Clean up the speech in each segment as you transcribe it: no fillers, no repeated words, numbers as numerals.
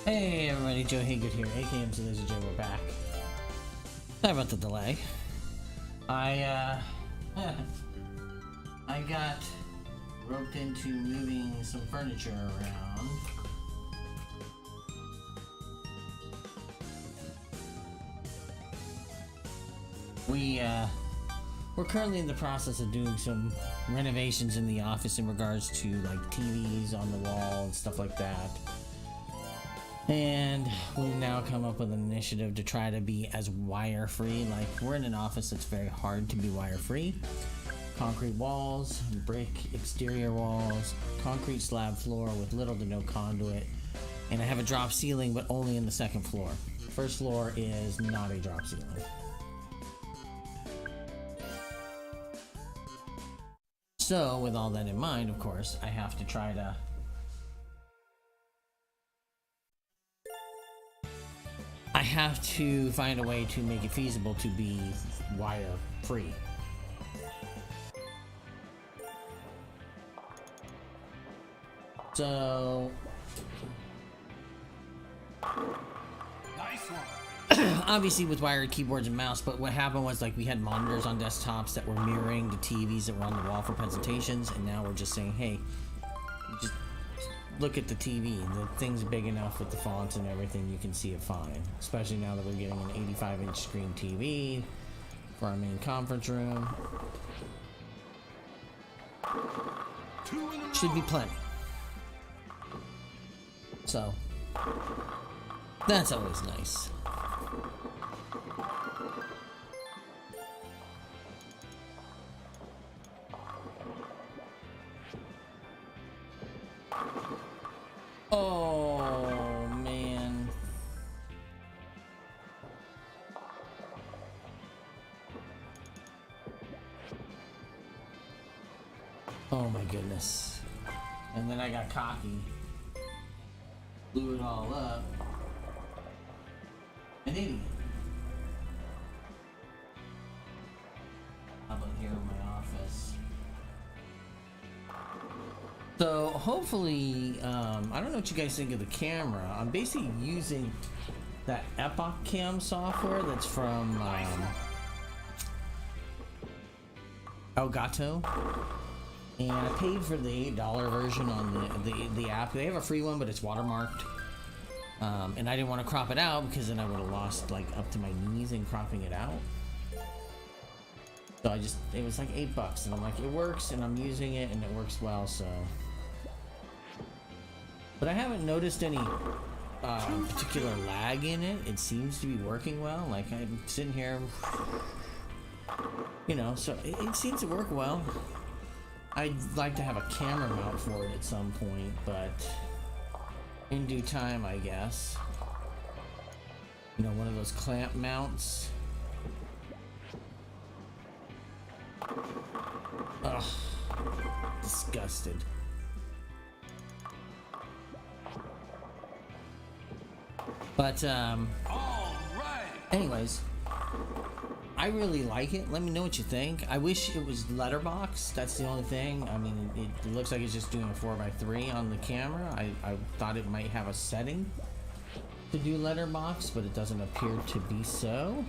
Hey everybody, Joe Haygood here, aka mclazyj. We're back. Sorry about the delay. I got roped into moving some furniture around. We're currently in the process of doing some renovations in the office in regards to like TVs on the wall and stuff like that. And we've now come up with an initiative to try to be as wire free. Like, we're in an office that's very hard to be wire free. Concrete walls, brick exterior walls, concrete slab floor with little to no conduit, and I have a drop ceiling but only in the second floor. First floor is not a drop ceiling. So with all that in mind, of course, I have to try to find a way to make it feasible to be wire free. So nice one. obviously with wired keyboards and mouse, but what happened was, like, we had monitors on desktops that were mirroring the TVs that were on the wall for presentations, and now we're just saying, hey, just look at the TV. The thing's big enough with the fonts and everything, you can see it fine. Especially now that we're getting an 85-inch screen TV for our main conference room. Should be plenty. So, that's always nice. Oh, man. Oh my goodness. And then I got cocky. Blew it all up. An idiot. How about here in my office? So hopefully, I don't know what you guys think of the camera. I'm basically using that Epoch Cam software that's from Elgato. And I paid for the $8 version on the app. They have a free one, but it's watermarked. And I didn't want to crop it out because then I would have lost like up to my knees in cropping it out. So it was like $8, and I'm like, it works, and I'm using it, and it works well, so. But I haven't noticed any particular lag in it. It seems to be working well. Like, I'm sitting here, you know, so it seems to work well. I'd like to have a camera mount for it at some point, but in due time, I guess. You know, one of those clamp mounts. Ugh, disgusted. But anyways, I really like it. Let me know what you think. I wish it was letterbox. That's the only thing. I mean, it looks like it's just doing a 4:3 on the camera. I thought it might have a setting to do letterbox, but it doesn't appear to be so.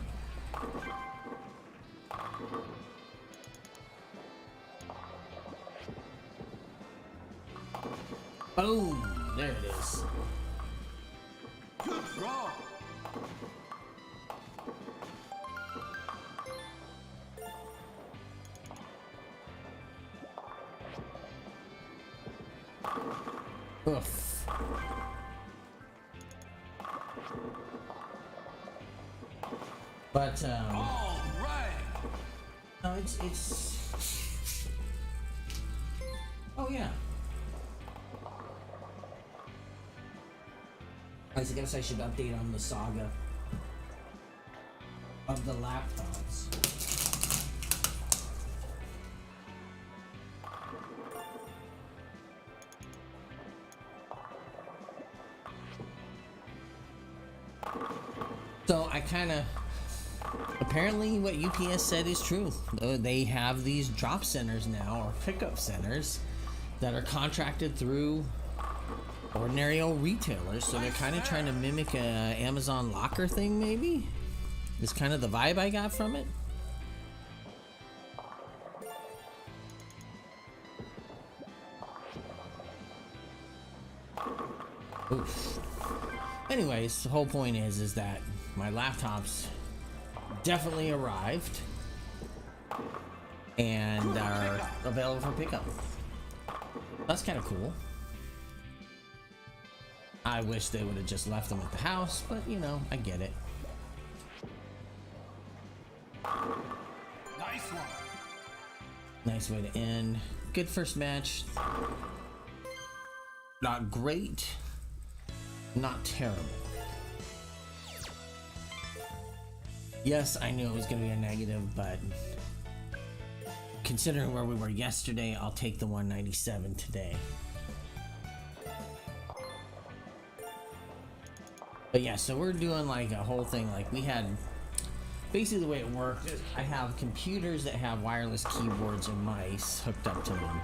Boom! There it is. Good draw. Oof. But All right. no, it's. Oh yeah. I guess I should update on the saga of the laptops. So I kind of, apparently what UPS said is true. They have these drop centers now, or pickup centers, that are contracted through ordinary old retailers, so they're kind of trying to mimic a Amazon locker thing, maybe? Is kind of the vibe I got from it. Oof. Anyways, the whole point is that my laptops definitely arrived and are available for pickup. That's kind of cool. I wish they would have just left them at the house, but you know, I get it. Nice one. Nice way to end. Good first match. Not great. Not terrible. Yes, I knew it was going to be a negative, but considering where we were yesterday, I'll take the 197 today. But yeah, so we're doing like a whole thing. Like we had, basically the way it worked is I have computers that have wireless keyboards and mice hooked up to them,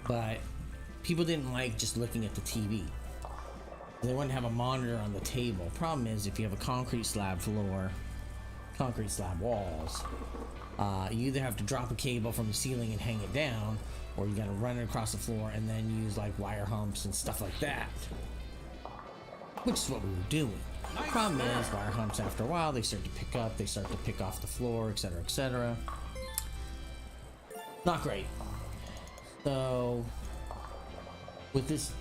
but people didn't like just looking at the TV. They wouldn't have a monitor on the table. Problem is, if you have a concrete slab floor, concrete slab walls, you either have to drop a cable from the ceiling and hang it down, or you gotta run it across the floor and then use like wire humps and stuff like that, which is what we were doing. The problem is, wire humps after a while they start to pick up, they start to pick off the floor, etc., etc. Not great. So with this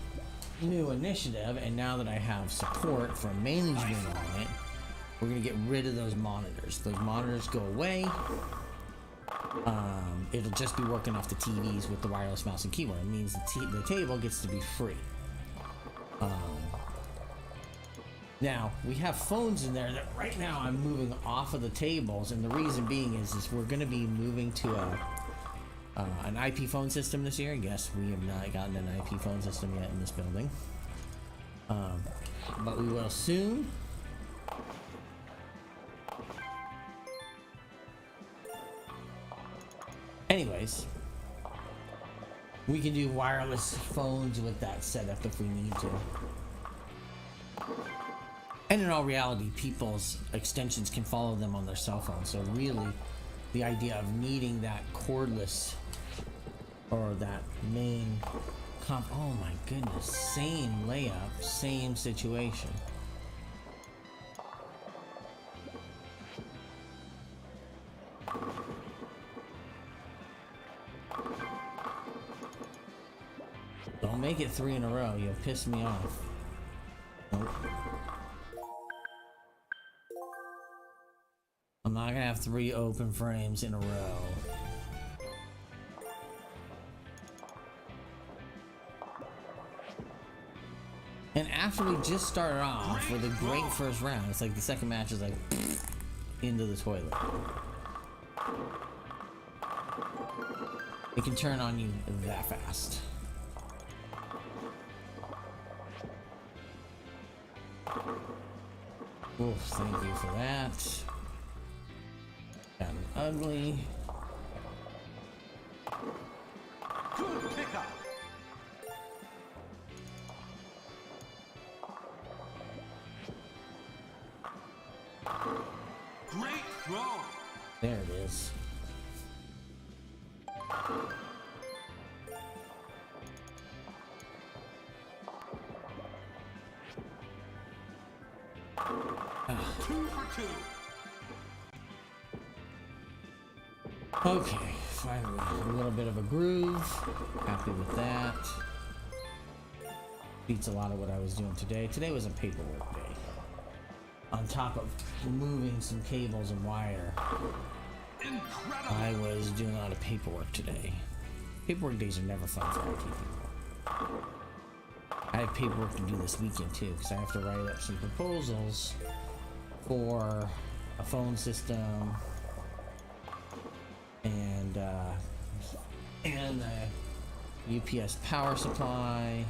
new initiative, and now that I have support from management on it, we're gonna get rid of those monitors. Those monitors go away. It'll just be working off the TVs with the wireless mouse and keyboard. It means the table gets to be free. Now we have phones in there that right now I'm moving off of the tables, and the reason being is we're going to be moving to an IP phone system this year. Yes, we have not gotten an IP phone system yet in this building, but we will soon. Anyways, we can do wireless phones with that setup if we need to. And in all reality, people's extensions can follow them on their cell phone. So really, the idea of needing that cordless or that main oh my goodness, same layup, same situation. Don't make it 3 in a row. You'll piss me off. Nope. I'm not gonna have 3 open frames in a row. And after we just started off with a great first round, it's like the second match is like into the toilet. It can turn on you that fast. Oof, thank you for that. Got an ugly. Good pickup. Great throw. There it is. Two for two. Okay, finally a little bit of a groove. Happy with that. Beats a lot of what I was doing today. Today was a paperwork day. On top of moving some cables and wire, Incredible. I was doing a lot of paperwork today. Paperwork days are never fun for IT people. I have paperwork to do this weekend too, because I have to write up some proposals for a phone system and a UPS power supply.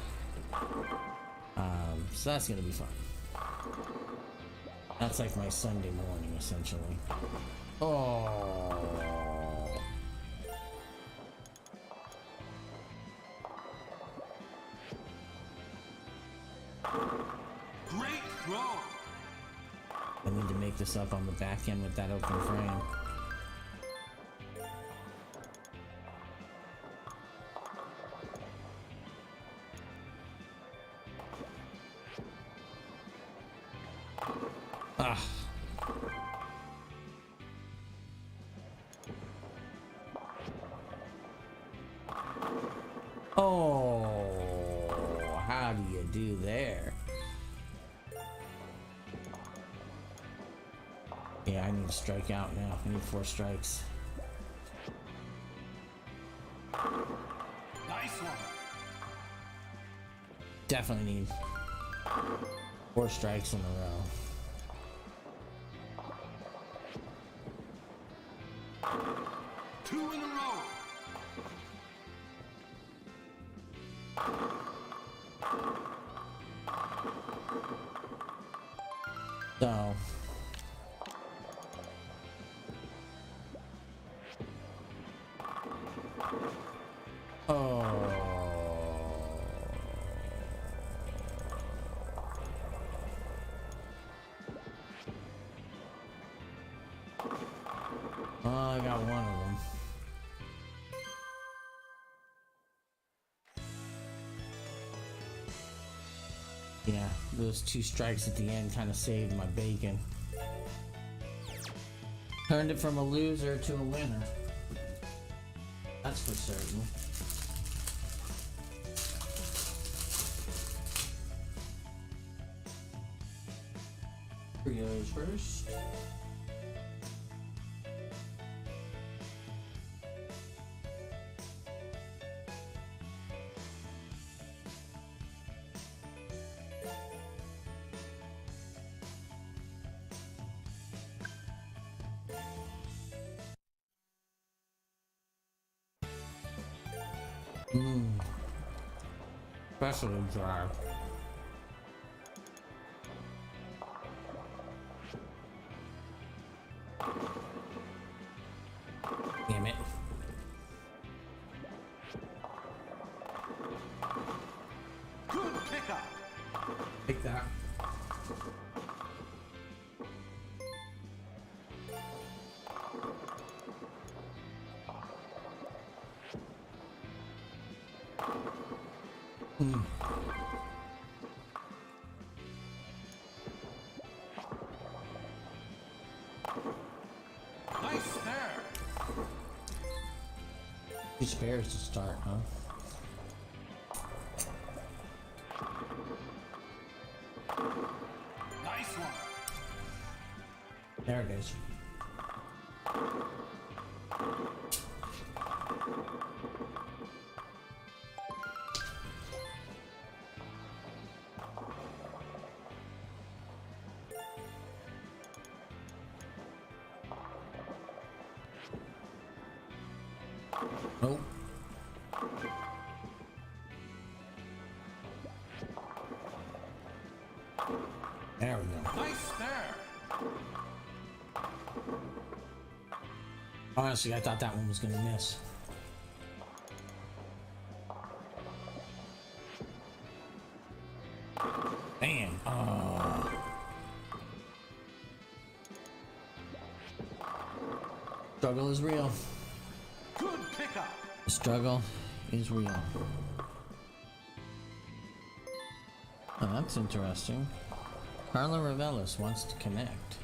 So that's gonna be fun. That's like my Sunday morning, essentially. Oh. throw. I need to make this up on the back end with that open frame. Ah. Oh, how do you do there? Yeah, I need to strike out now. I need 4 strikes. Nice one. Definitely need 4 strikes in a row. Two in a row. So I got one of them. Yeah, those 2 strikes at the end kind of saved my bacon. Turned it from a loser to a winner. That's for certain. Trios first. Especially dry. Damn it. Good pickup. Take that. Nice spare. 2 spares to start, huh? Nice one. There it is. Nope. There we go. Nice spare. Honestly, I thought that one was gonna miss. Man, oh. Struggle is real. Good pickup. The struggle is real. Oh, that's interesting. Carla Ravelis wants to connect.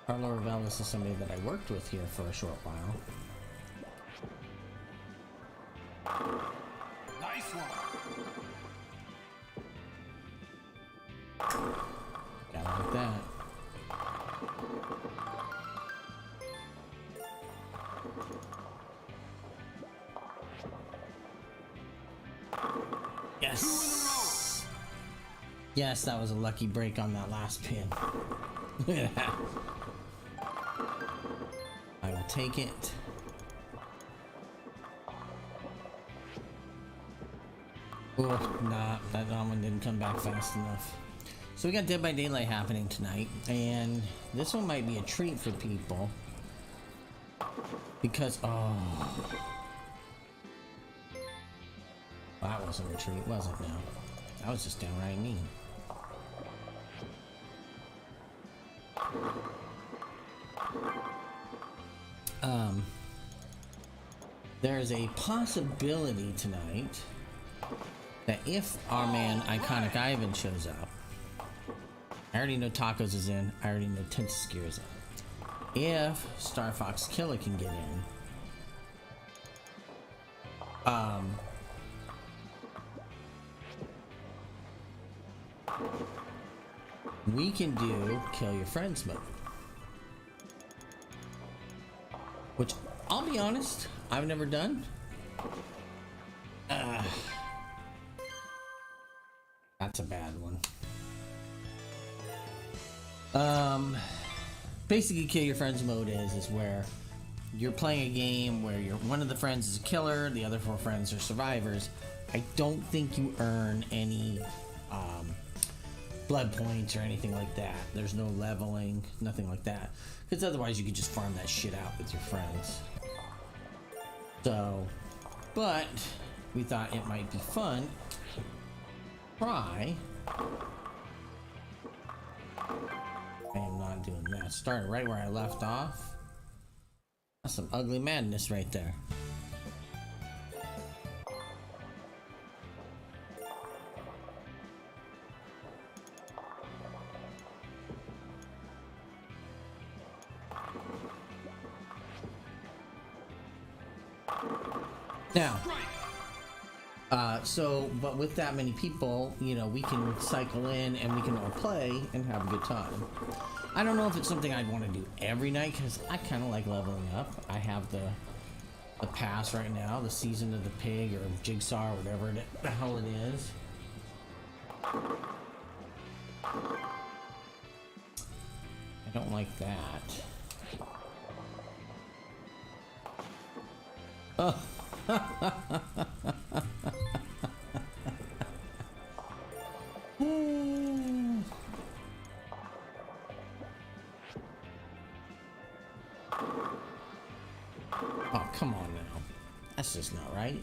Carla Ravelis is somebody that I worked with here for a short while. Nice one. Gotta like that. Yes. Yes, that was a lucky break on that last pin. Look at that. I will take it. Oh, nah, that one didn't come back fast enough. So we got Dead by Daylight happening tonight, and this one might be a treat for people. Because, oh. That wasn't a treat, was it now? That was just downright mean. There's a possibility tonight that if our man Iconic Ivan shows up, I already know Tacos is in, I already know Tentaskier is in. If Star Fox Killer can get in, we can do Kill Your Friends mode. Which, I'll be honest, I've never done. That's a bad one. Basically, Kill Your Friends mode is where you're playing a game where one of the friends is a killer, the other 4 friends are survivors. I don't think you earn any blood points or anything like that. There's no leveling, nothing like that. Because otherwise you could just farm that shit out with your friends. So, but we thought it might be fun. Try. I am not doing that. Starting right where I left off. That's some ugly madness right there. Now, but with that many people, you know, we can cycle in and we can all play and have a good time. I don't know if it's something I'd want to do every night because I kind of like leveling up. I have the pass right now, the Season of the Pig or Jigsaw or whatever the hell it is. I don't like that. Oh. Oh, come on now. That's just not right.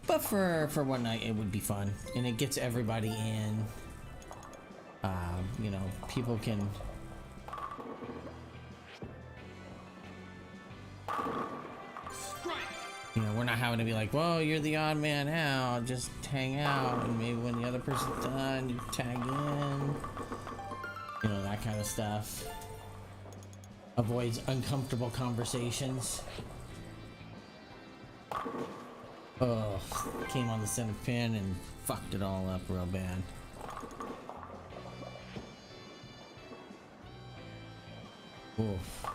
But for one night it would be fun and it gets everybody in. You know, people can you know, we're not having to be like, whoa, you're the odd man out, just hang out, and maybe when the other person's done, you tag in. You know, that kind of stuff. Avoids uncomfortable conversations. Oh, came on the center pin and fucked it all up real bad. Oof.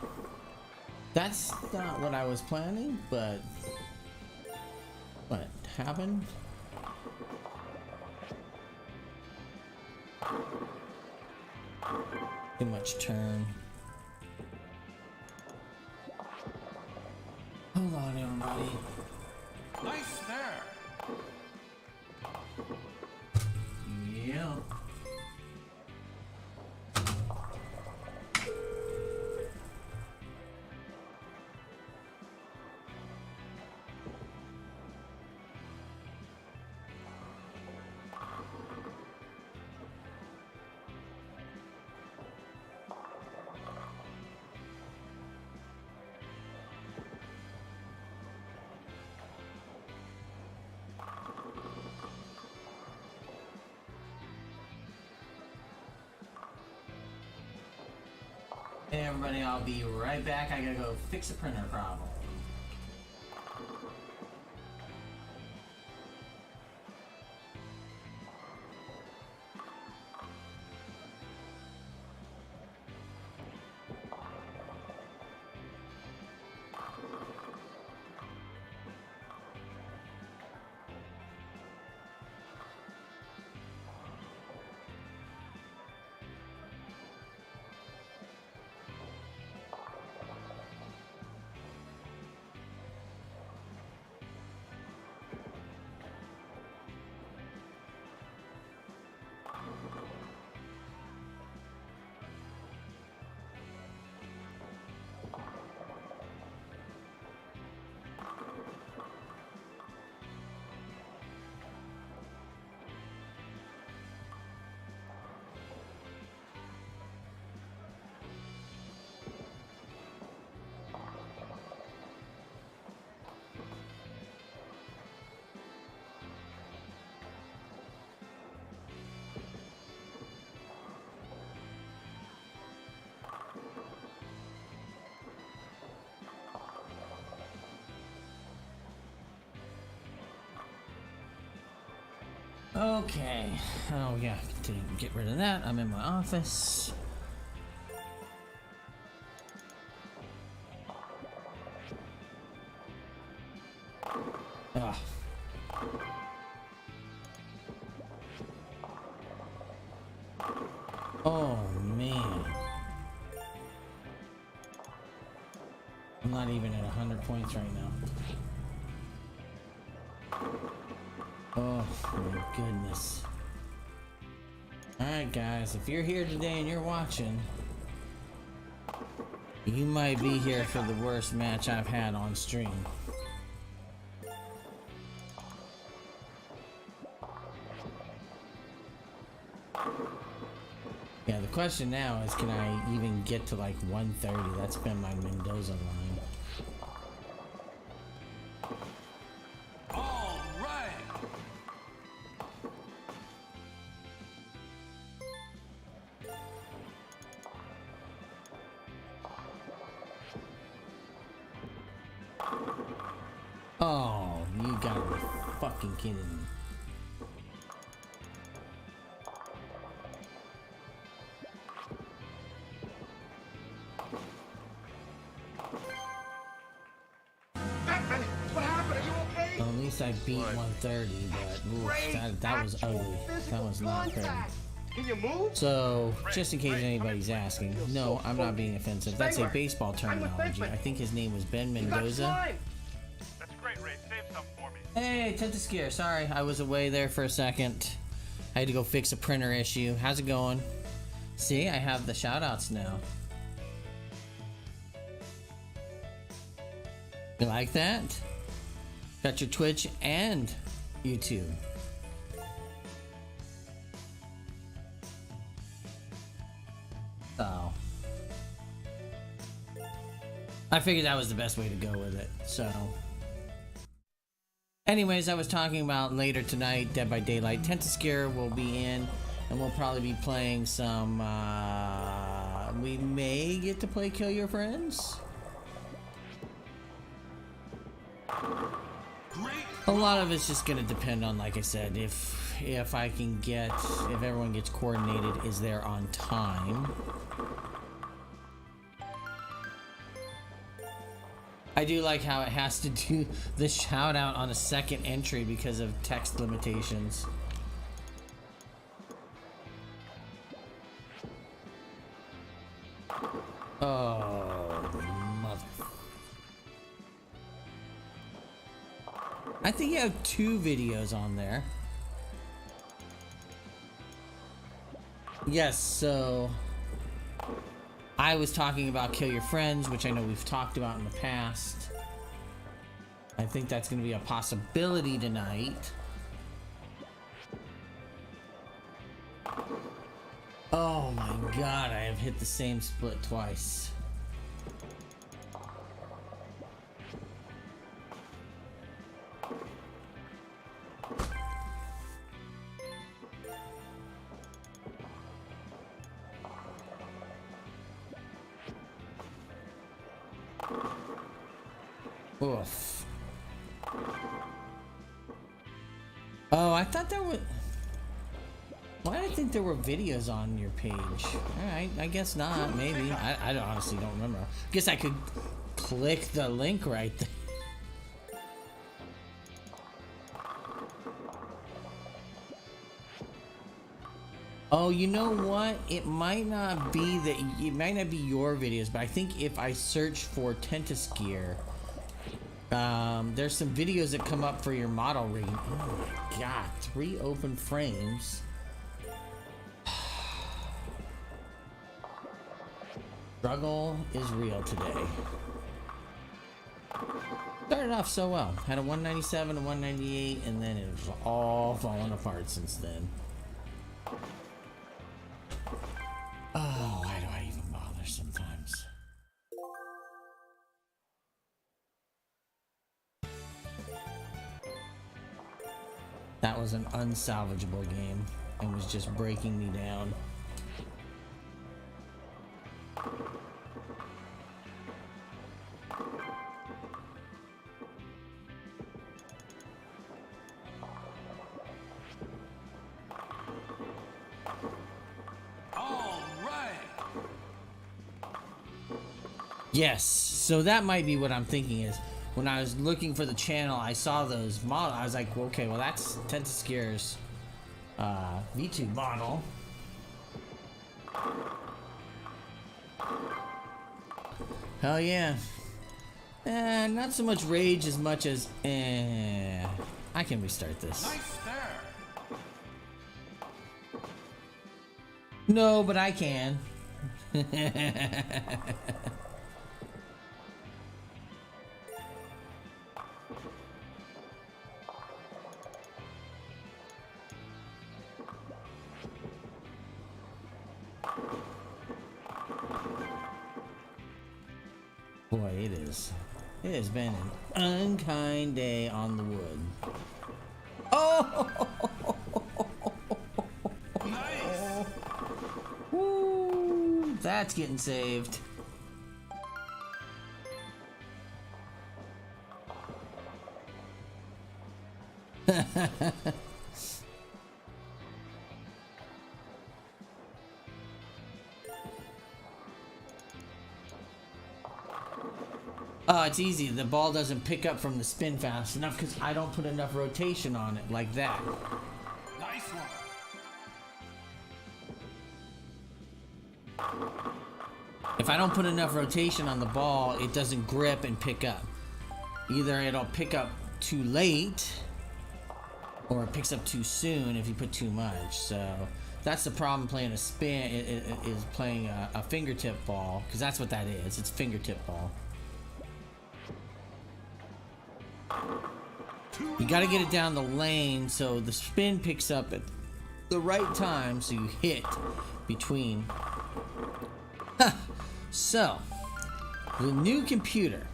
That's not what I was planning, but what happened? Too much turn. Hold on, everybody. Nice there. Yeah. Hey everybody, I'll be right back. I gotta go fix a printer problem. Okay. Oh yeah, to get rid of that, I'm in my office. Ugh. Oh man. I'm not even at 100 points right now. Oh my goodness. Alright guys, if you're here today and you're watching, you might be here for the worst match I've had on stream. Yeah, the question now is, can I even get to like 130? That's been my Mendoza line. All right. Oh, you gotta be fucking kidding me. What happened? Are you okay? Well, at least I beat 130, but oof, that was ugly. That was not pretty. Can you move? So, just in case anybody's asking, no, I'm not being offensive. That's a baseball terminology. I think his name was Ben Mendoza. That's great, Ray. Save some for me. Hey, Tentaskier. Sorry, I was away there for a second. I had to go fix a printer issue. How's it going? See, I have the shoutouts now. You like that? Got your Twitch and YouTube. So I figured that was the best way to go with it. So anyways, I was talking about later tonight, Dead by Daylight. Tentaskier will be in, and we'll probably be playing some we may get to play Kill Your Friends. A lot of it's just gonna depend on, like I said, if I can get, if everyone gets coordinated, is there on time. I do like how it has to do the shout out on a second entry because of text limitations. Oh, mother. I think you have 2 videos on there. Yes, so I was talking about Kill Your Friends, which I know we've talked about in the past. I think that's going to be a possibility tonight. Oh my god, I have hit the same split twice. Oof. Oh, I thought there was... Why did I think there were videos on your page? Alright, I guess not, maybe. I honestly don't remember. Guess I could click the link right there. Oh, you know what? It might not be that. It might not be your videos, but I think if I search for Tentaskier, there's some videos that come up for your model reading. Oh my god, 3 open frames. Struggle is real today. Started off so well. Had a 197, a 198, and then it was all falling apart since then. Oh, why do I even bother sometimes? That was an unsalvageable game and was just breaking me down. Yes, so that might be what I'm thinking is when I was looking for the channel, I saw those models. I was like, well, okay, well that's Tentascare's V2 model. Hell yeah. Not so much rage as much as I can restart this. Nice there. No, but I can. Boy, it is. It has been an unkind day on the wood. Oh! Nice. Woo! That's getting saved. Oh, it's easy. The ball doesn't pick up from the spin fast enough because I don't put enough rotation on it like that. Nice one. If I don't put enough rotation on the ball, it doesn't grip and pick up. Either it'll pick up too late or it picks up too soon if you put too much. So that's the problem playing a spin is playing a fingertip ball, because that's what that is. It's fingertip ball. You got to get it down the lane so the spin picks up at the right time so you hit between. So, the new computer.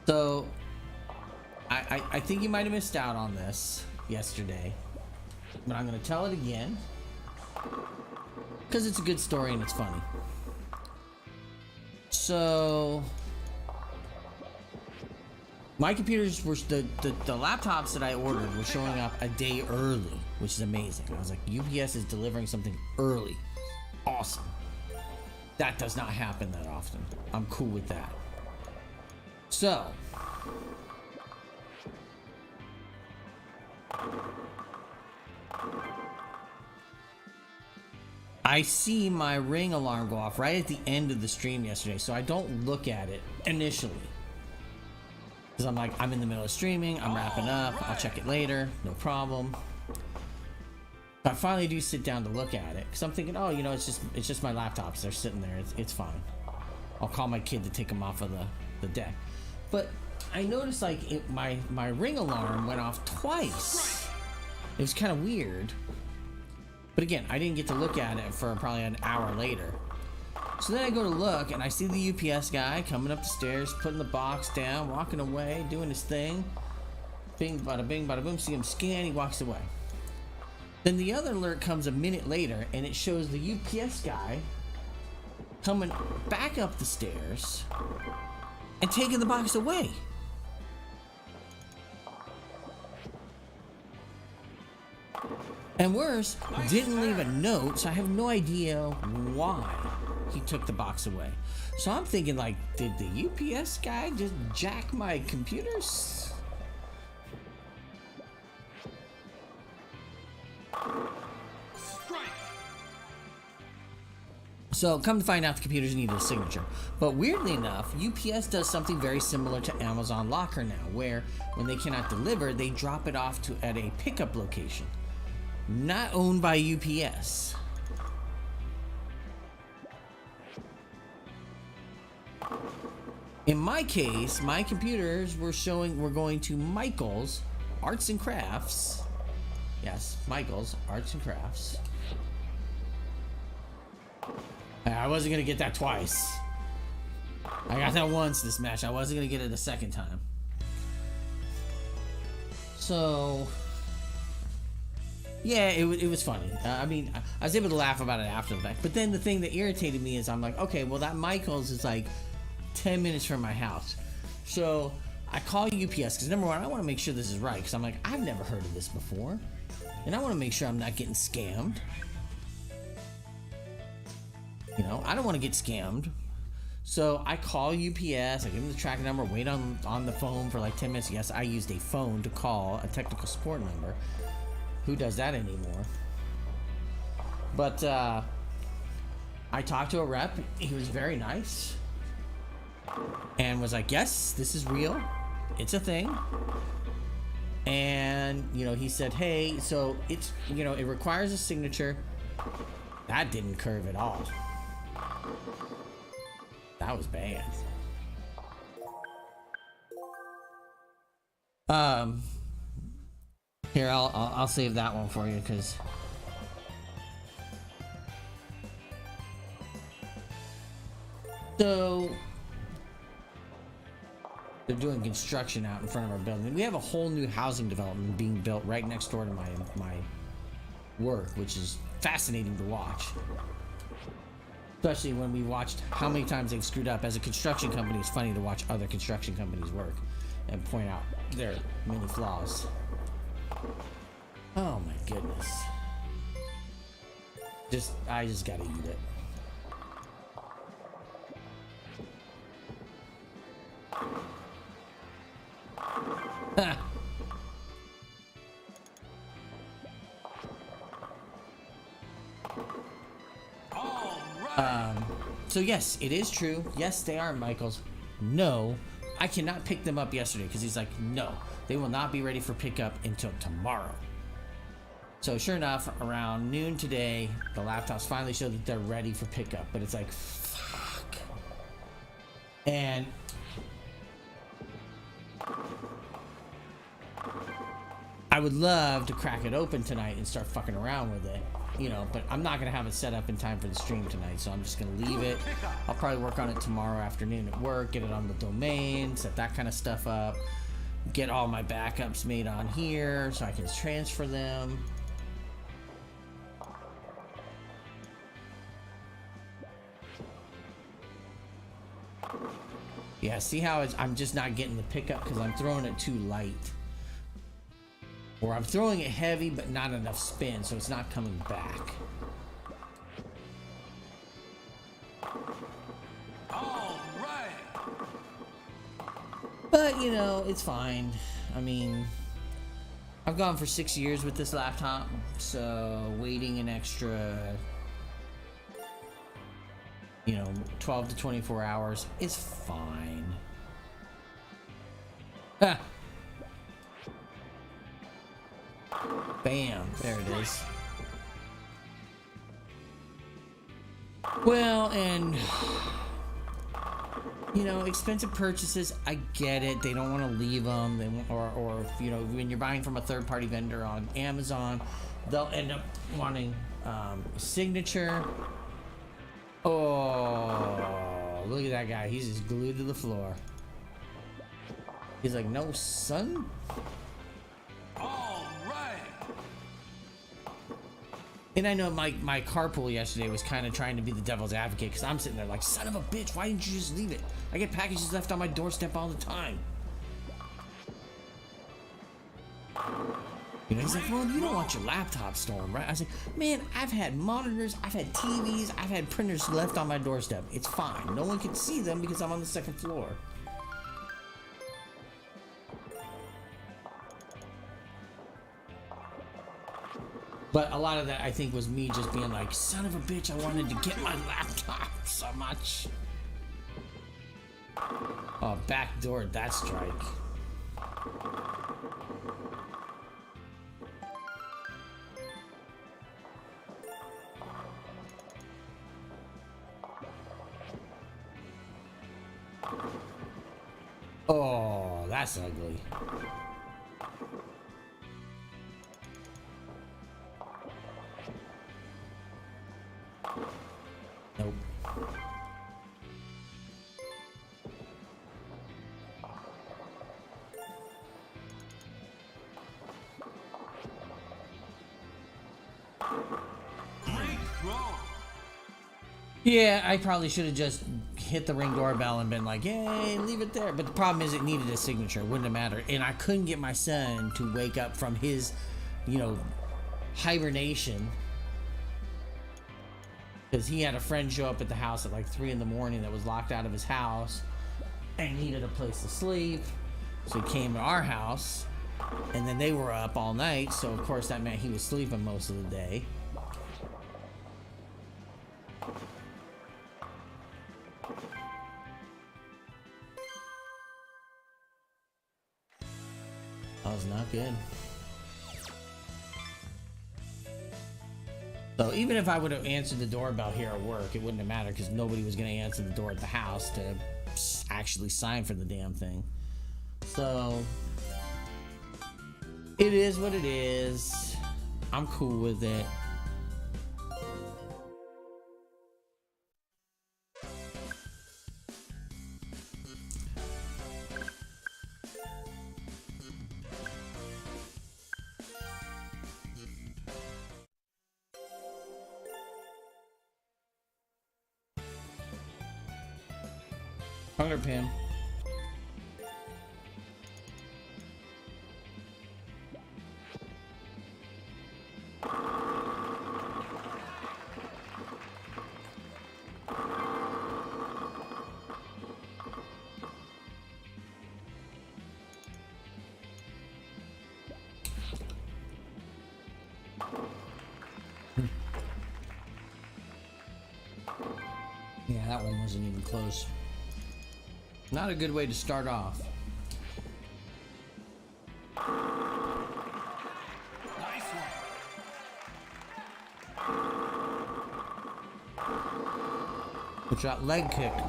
So, I think you might have missed out on this yesterday, but I'm going to tell it again because it's a good story and it's funny. So, my computers were the laptops that I ordered were showing up a day early, which is amazing. I was like, UPS is delivering something early. Awesome. That does not happen that often. I'm cool with that. So, I see my Ring alarm go off right at the end of the stream yesterday, so I don't look at it initially. Because I'm like, I'm in the middle of streaming, I'm wrapping up, I'll check it later, no problem. I finally do sit down to look at it, because I'm thinking, oh, you know, it's just my laptops, they're sitting there, it's fine. I'll call my kid to take them off of the deck. But I noticed like my Ring alarm went off twice. It was kind of weird. But again, I didn't get to look at it for probably an hour later. So then I go to look and I see the UPS guy coming up the stairs, putting the box down, walking away, doing his thing. Bing, bada bing, bada boom, see him scan, he walks away. Then the other alert comes a minute later and it shows the UPS guy coming back up the stairs and taking the box away. And worse, didn't leave a note, so I have no idea why he took the box away. So I'm thinking, like, did the UPS guy just jack my computers? Strike. So come to find out, the computers needed a signature. But weirdly enough, UPS does something very similar to Amazon Locker now, where when they cannot deliver, they drop it off at a pickup location. Not owned by UPS. In my case, my computers were going to Michael's Arts and Crafts. Yes, Michael's Arts and Crafts. I wasn't gonna get that twice. I got that once this match. I wasn't gonna get it a second time. So yeah, it was funny. I mean, I was able to laugh about it after the fact. But then the thing that irritated me is I'm like, okay, well, that Michael's is like 10 minutes from my house. So I call UPS because, number one, I want to make sure this is right. Because I'm like, I've never heard of this before. And I want to make sure I'm not getting scammed. You know, I don't want to get scammed. So I call UPS, I give them the tracking number, wait on the phone for like 10 minutes. Yes, I used a phone to call a technical support number. Who does that anymore? But I talked to a rep. He was very nice and was like, yes, this is real. It's a thing. And, you know, he said, hey, so it's, you know, it requires a signature. That didn't curve at all. That was bad. Here, I'll save that one for you, because so they're doing construction out in front of our building. We have a whole new housing development being built right next door to my work, which is fascinating to watch. Especially when we watched how many times they've screwed up. As a construction company, it's funny to watch other construction companies work and point out their many flaws. Oh my goodness. I just gotta eat it. So yes, it is true. Yes, they are Michael's. No, I cannot pick them up yesterday because he's like, no, they will not be ready for pickup until tomorrow. So sure enough, around noon today, the laptops finally showed that they're ready for pickup, but it's like, fuck. And I would love to crack it open tonight and start fucking around with it, you know, but I'm not gonna have it set up in time for the stream tonight, so I'm just gonna leave it. I'll probably work on it tomorrow afternoon at work, get it on the domain, set that kind of stuff up, get all my backups made on here so I can transfer them. Yeah, see how I'm just not getting the pickup because I'm throwing it too light. Or I'm throwing it heavy but not enough spin, so it's not coming back. All right. But, you know, it's fine. I mean, I've gone for 6 years with this laptop, so waiting an extra, you know, 12 to 24 hours is fine. Ah. Bam, there it is. Well, and you know, expensive purchases, I get it. They don't want to leave them. They want, or you know, when you're buying from a third-party vendor on Amazon, they'll end up wanting a signature. Oh, look at that guy. He's just glued to the floor. He's like, no, son. All right. And I know my carpool yesterday was kind of trying to be the devil's advocate because I'm sitting there like, son of a bitch, why didn't you just leave it? I get packages left on my doorstep all the time. You know, he's like, well, you don't want your laptop stolen, right? I was like, man, I've had monitors, I've had TVs, I've had printers left on my doorstep. It's fine. No one can see them because I'm on the second floor. But a lot of that, I think, was me just being like, son of a bitch, I wanted to get my laptop so much. Oh, backdoored that strike. Oh, that's ugly. Nope. Great throw. Yeah, I probably should have just hit the Ring doorbell and been like, yay, leave it there. But the problem is it needed a signature. It wouldn't have mattered. And I couldn't get my son to wake up from his, you know, hibernation Because he had a friend show up at the house at like 3 in the morning that was locked out of his house and needed a place to sleep. So he came to our house, and then they were up all night. So of course that meant he was sleeping most of the day. That was not good. So even if I would have answered the doorbell here at work, it wouldn't have mattered because nobody was going to answer the door at the house to actually sign for the damn thing. So it is what it is. I'm cool with it. Hunger Pam. Yeah, that one wasn't even close. Not a good way to start off. Nice one. Which got leg kicked.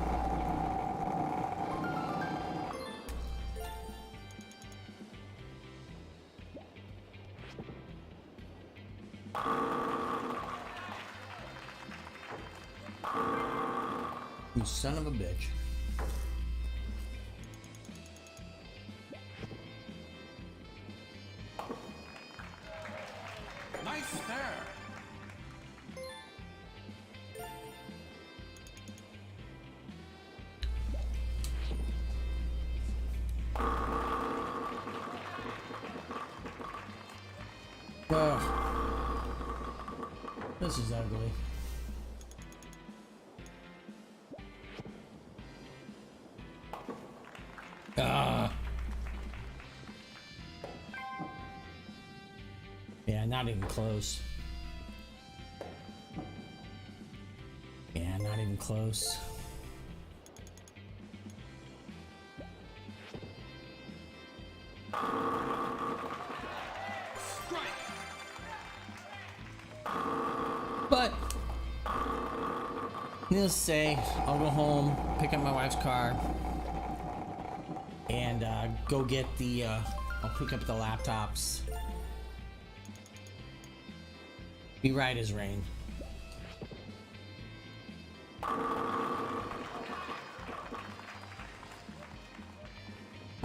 You son of a bitch. Nice there. Ugh. This is ugly. Yeah, not even close. Yeah, not even close. But needless to say, I'll go home, pick up my wife's car, and go get the. I'll pick up the laptops. Be right as rain.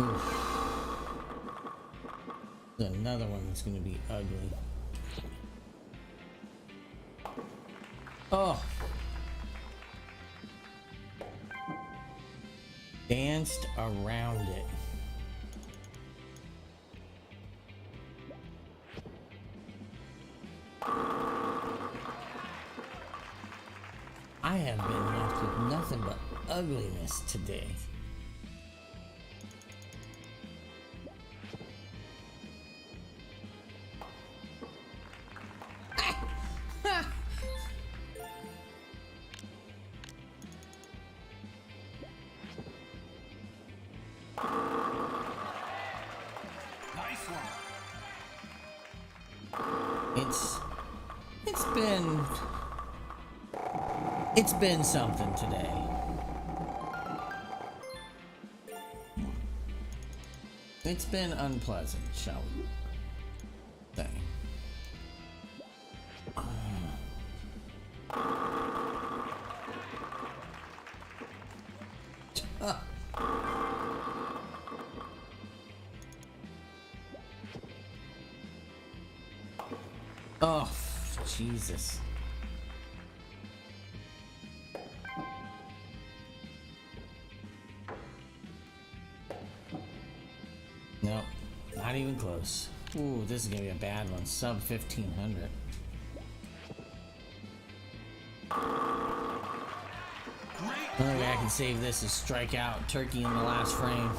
Oof. There's another one that's gonna be ugly. Oh. Danced around it. I have been left with nothing but ugliness today. Nice one. It's been something today. It's been unpleasant, shall we say. Oh, Jesus. Nope, not even close. Ooh, this is gonna be a bad one. Sub 1500. can save this is strike out turkey in the last frame.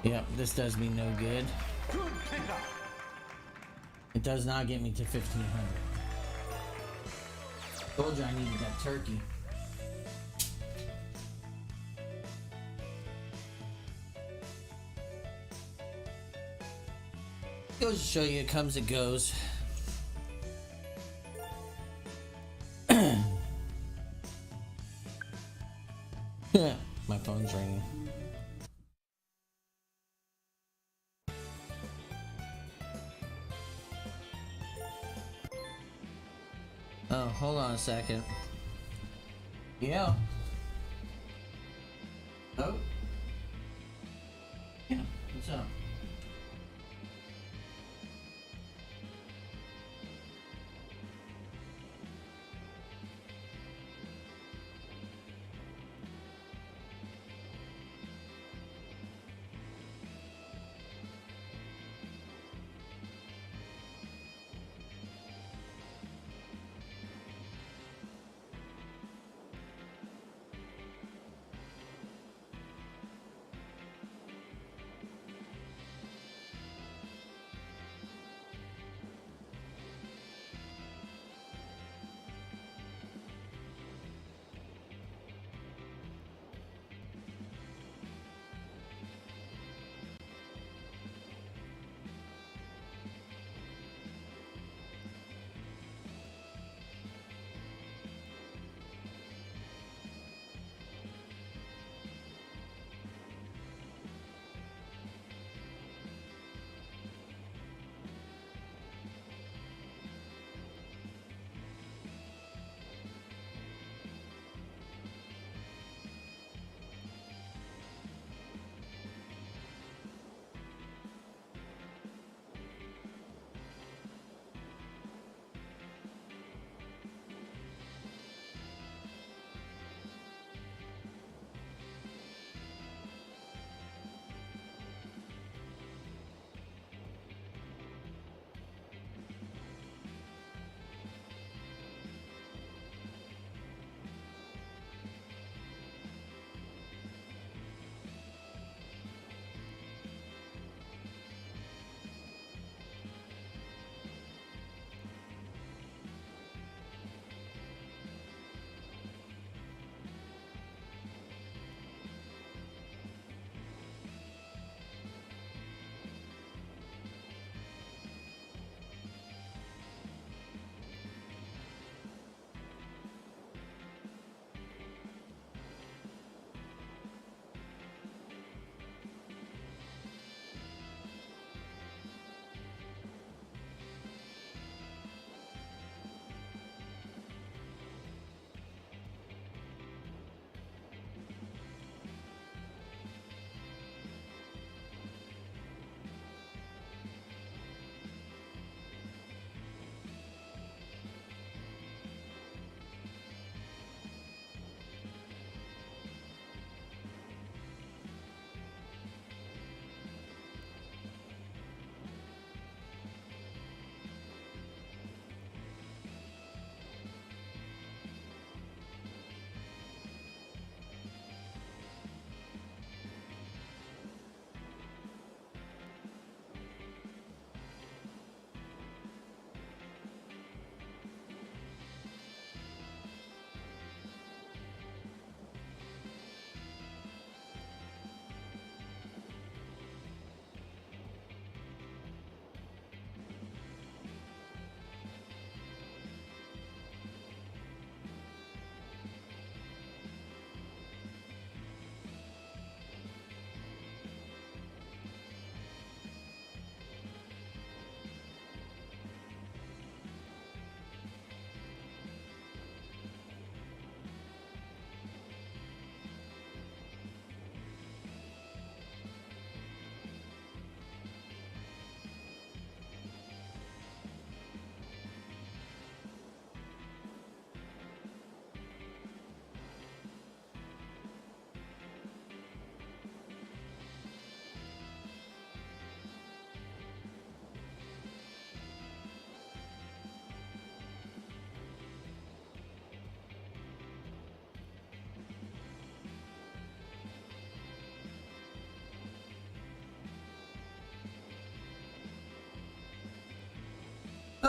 Yep, this does me no good. Good pickup. It does not get me to 1500. Told you I needed that turkey. Goes to show you it comes, it goes. My phone's ringing. Oh, hold on a second. Yeah. Oh. Yeah, what's up?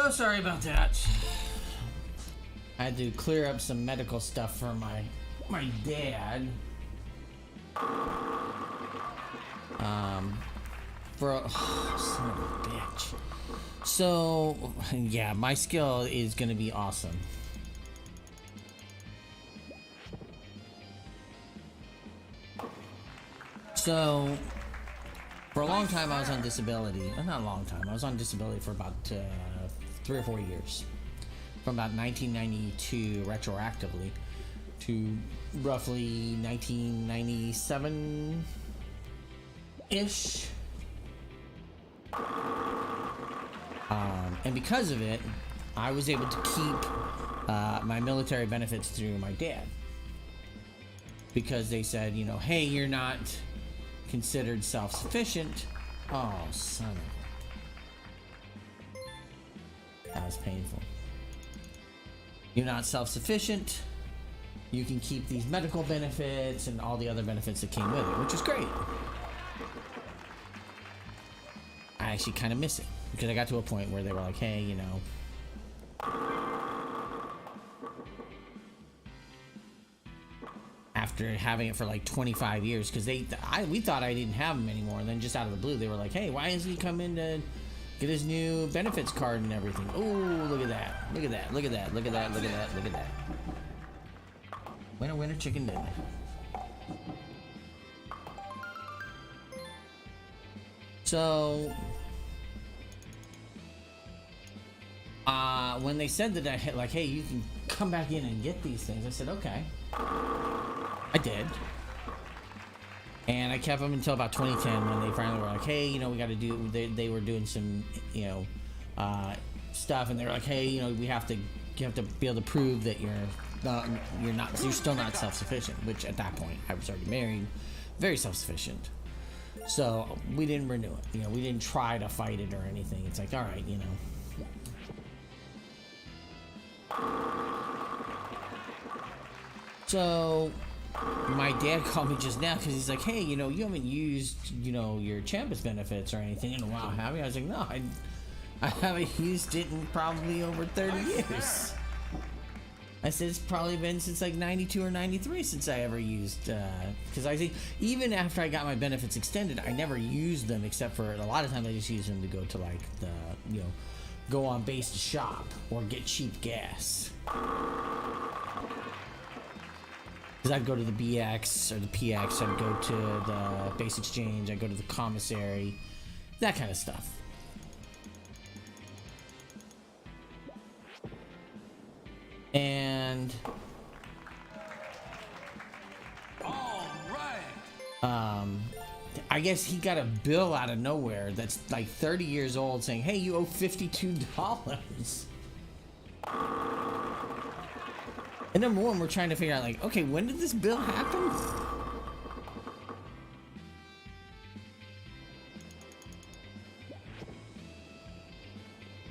Oh, sorry about that. I had to clear up some medical stuff for my dad. Son of a bitch. So, yeah, my skill is gonna be awesome. So, for a long time I was on disability. Not a long time. I was on disability for about 3 or 4 years. From about 1992 retroactively to roughly 1997-ish. And because of it, I was able to keep my military benefits through my dad. Because they said, you know, hey, you're not considered self-sufficient. Oh, son of a... That was painful. You're not self-sufficient. You can keep these medical benefits and all the other benefits that came with it, which is great. I actually kind of miss it because I got to a point where they were like, hey, you know, after having it for like 25 years, because we thought I didn't have them anymore, and then just out of the blue they were like, hey, why isn't he coming to get his new benefits card and everything? Oh, look at that, look at that, look at that, look at that, look at that, look at that. Winner, winner, chicken dinner. So when they said that I had, like, hey, you can come back in and get these things, I said, okay. I did. And I kept them until about 2010 when they finally were like, hey, you know, we got to do, they were doing some, you know, stuff, and they were like, hey, you know, you have to be able to prove that you're still not self-sufficient, which at that point I was already married, very self-sufficient. So we didn't renew it. You know, we didn't try to fight it or anything. It's like, all right, you know. So my dad called me just now because he's like, hey, you know, you haven't used, you know, your Champus benefits or anything in a while, have you? I was like, no, I haven't used it in probably over 30 years. I said, it's probably been since like 92 or 93 since I ever used, because I think even after I got my benefits extended, I never used them, except for a lot of times I just use them to go to like the, you know, go on base to shop or get cheap gas. Because I'd go to the BX or the PX, I'd go to the base exchange, I'd go to the commissary, that kind of stuff. And All right. I guess he got a bill out of nowhere that's like 30 years old saying, hey, you owe $52. And number one, we're trying to figure out, like, okay, when did this bill happen?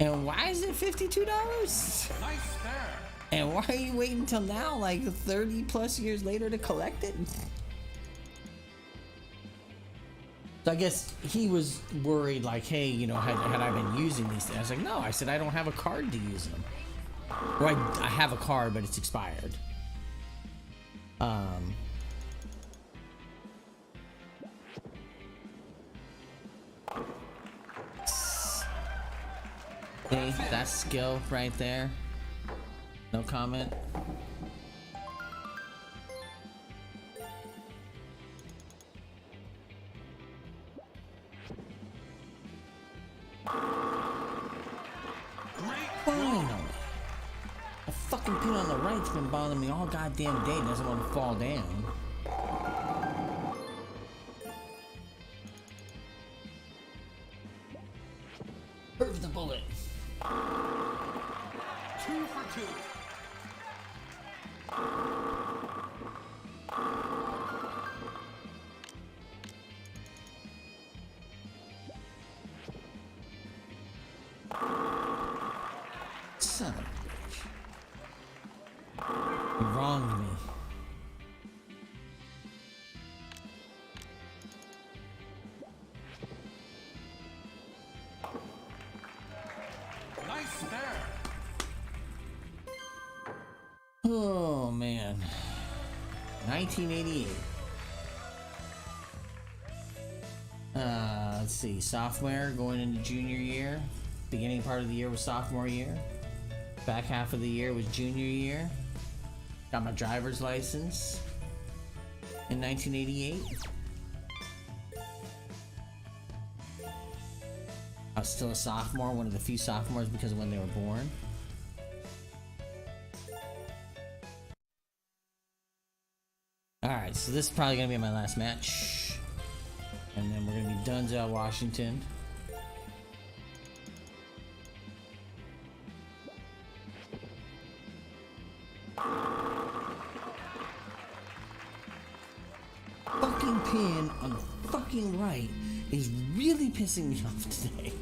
And why is it $52? Nice there. And why are you waiting until now, like 30 plus years later, to collect it? So I guess he was worried, like, hey, you know, had I been using these things? I was like, no, I said, I don't have a card to use them. Well, I have a card, but it's expired. See, that's skill right there. No comment. Finally. A fucking pin on the right's been bothering me all goddamn day. Doesn't want to fall down. Curve the bullet. 2 for 2. Son of a bitch. You wronged me. Nice there. Oh man. 1988. Let's see. Sophomore going into junior year. Beginning part of the year was sophomore year. Back half of the year was junior year. Got my driver's license in 1988. I was still a sophomore, one of the few sophomores because of when they were born. Alright, so this is probably going to be my last match. And then we're going to be Denzel Washington. Fucking pin on the fucking right is really pissing me off today.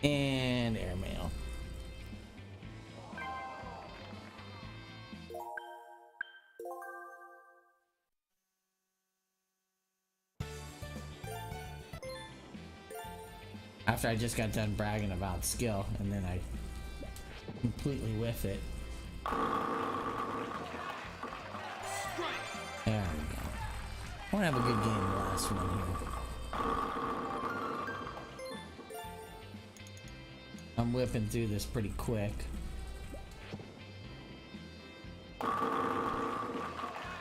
And airmail. After I just got done bragging about skill, and then I completely whiff it. There we go. I want to have a good game the last one here. I'm whipping through this pretty quick.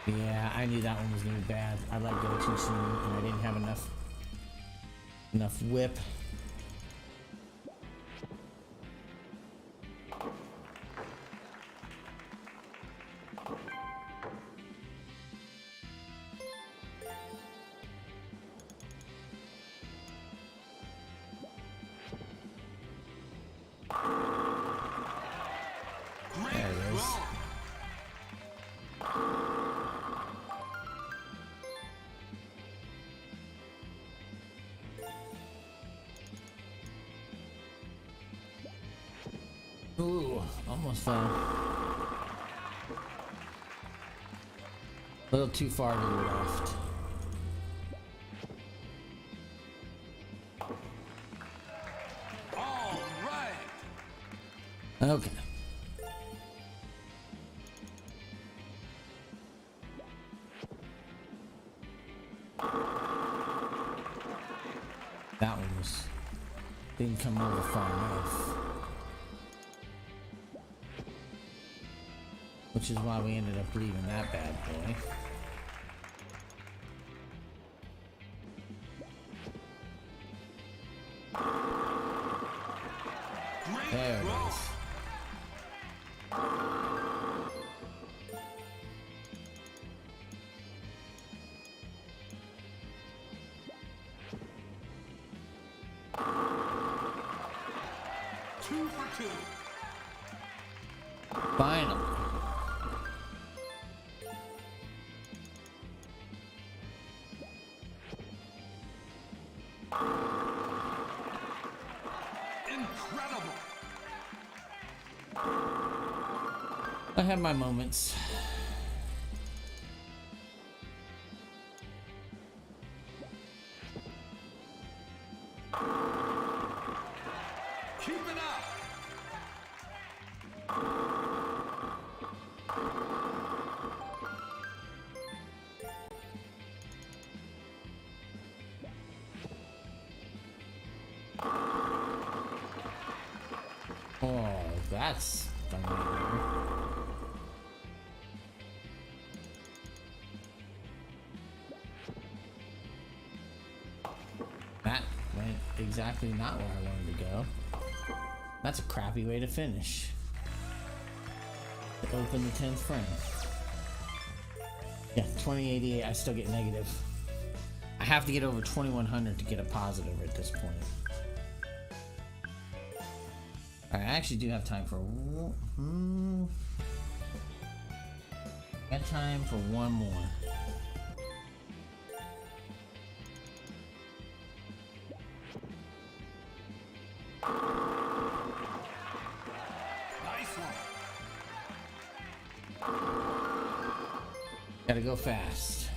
Yeah, I knew that one was gonna be bad. I let go too soon, and I didn't have enough whip. There it is. Ooh, almost fell. A little too far to the left. All right. Okay. That one didn't come over far enough. Which is why we ended up leaving that bad boy. There it is. Two for two. Finally. Incredible. I have my moments. Keep it up. Oh, that's familiar. That went exactly not where I wanted to go. That's a crappy way to finish. To open the 10th frame. Yeah, 2088, I still get negative. I have to get over 2100 to get a positive at this point. Alright, I actually do have time for got time for one more. Nice one. Gotta go fast.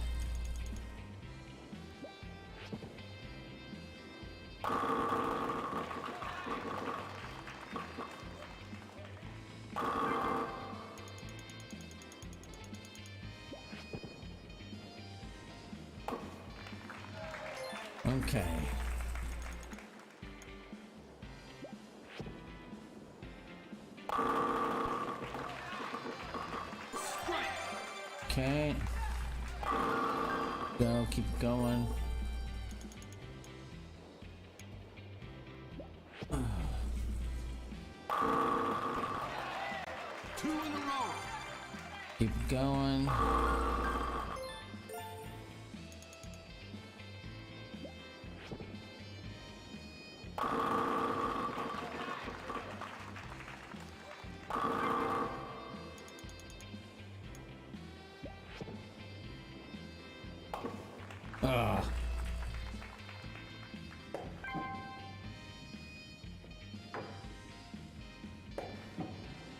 Okay. Okay. Go, keep going. Two in a row. Keep going.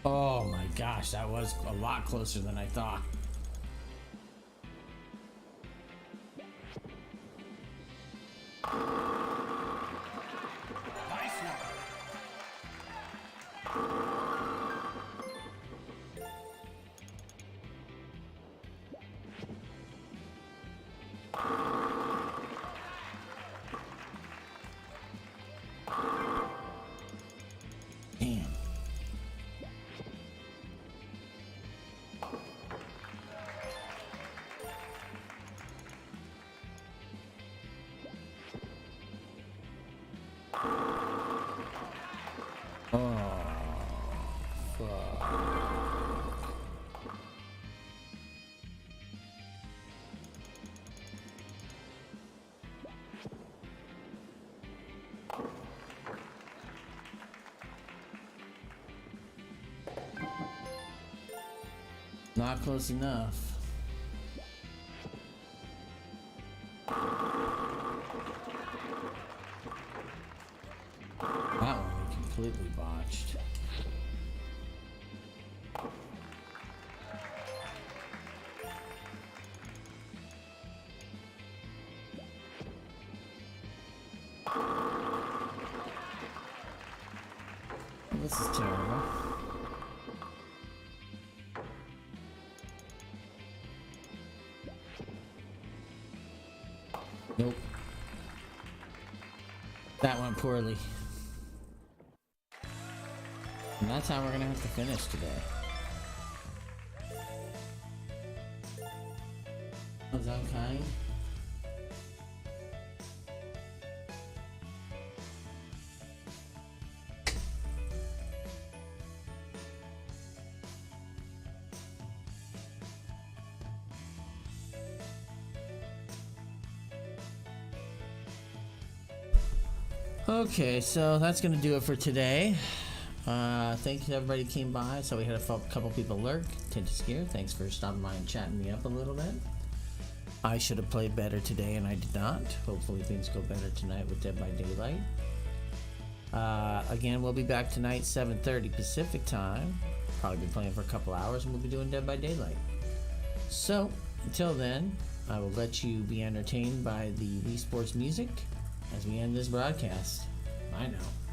Oh my gosh, that was a lot closer than I thought. Nice one. Damn. Oh, fuck. Not close enough. That one we completely botched. This is terrible. Nope. That went poorly. And that's how we're gonna have to finish today. Was that kind? Okay, so that's gonna do it for today. Thank you to everybody who came by. So we had a couple people lurk. Tintus here, thanks for stopping by and chatting me up a little bit. I should have played better today and I did not. Hopefully things go better tonight with Dead by Daylight. Again, we'll be back tonight 7:30 Pacific time. Probably be playing for a couple hours and we'll be doing Dead by Daylight. So until then, I will let you be entertained by the Wii Sports music as we end this broadcast. I know.